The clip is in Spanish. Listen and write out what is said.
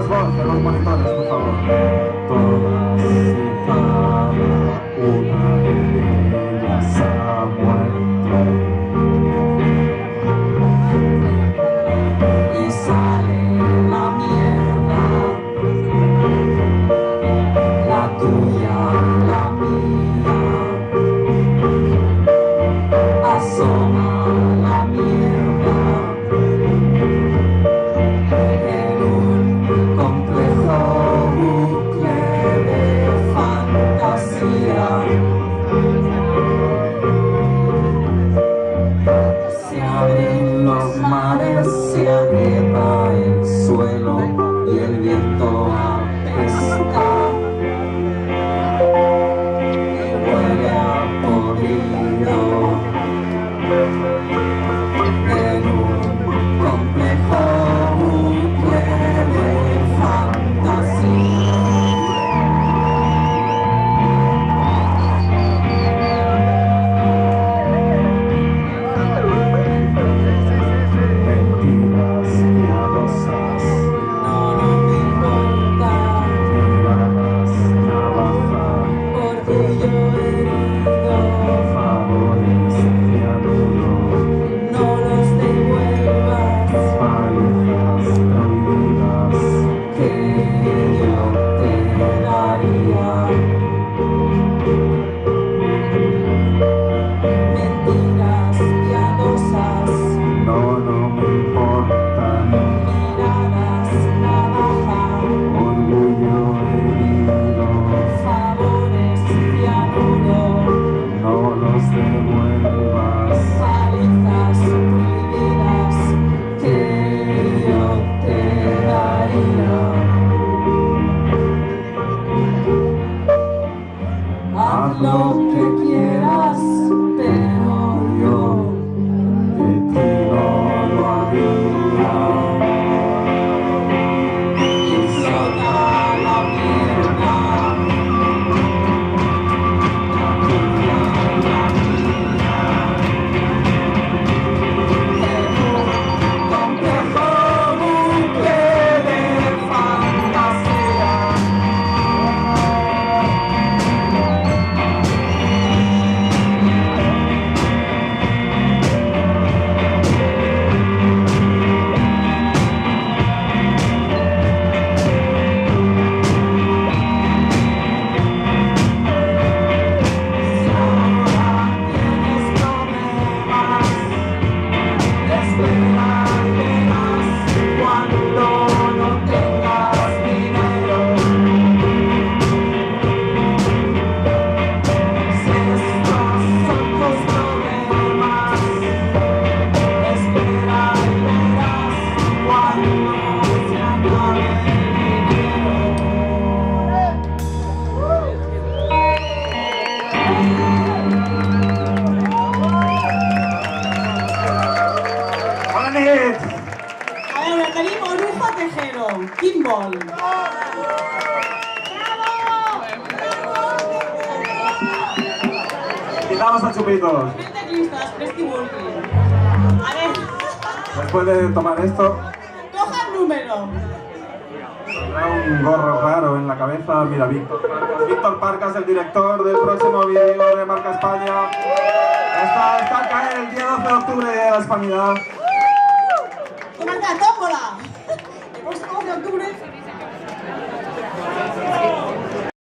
voz de los monitores, por favor. Todas y cada una de ellas ha muerto. Y sale la mierda, la tuya, la mía. Asoma la mierda en un complejo bucle de fantasía. Se abren los mares, se agrieta el suelo y el viento apesta y huele a podrido. En un complejo bucle de fantasía. Mentiras piadosas, no me importa. Miradas navaja, orgullo herido. Favores cianuro, no los devuelvas. Palizas prohibidas que yo te daría. Mentiras piadosas, no me importan. Miradas navaja, orgullo herido. Favores cianuro, no los devuelvas. Palizas prohibidas que yo te daría. Haz lo que quieras, pero yo de ti no lo haría. Y solta la mierda, la tuya, la mía. En un complejo bucle de fantasía. Si ahora tienes problemas, espera y verás cuando no tengas dinero. Si estos son tus problemas, espera y verás cuando se acabe el dinero. Bona nit! A veure, tenim Oruja Tejero, quin vol? Quitamos a Chupitos. Fem teclista, després qui vulgui. A veure, Después de tomar esto, coja el número. tendrá un gorro raro en la cabeza. Mira, Víctor Parcas. Víctor Parcas, el director del próximo vídeo de Marca España. Está a caer el día 12 de octubre de la Hispanidad. I marca, tómbola! El próximo 12 de octubre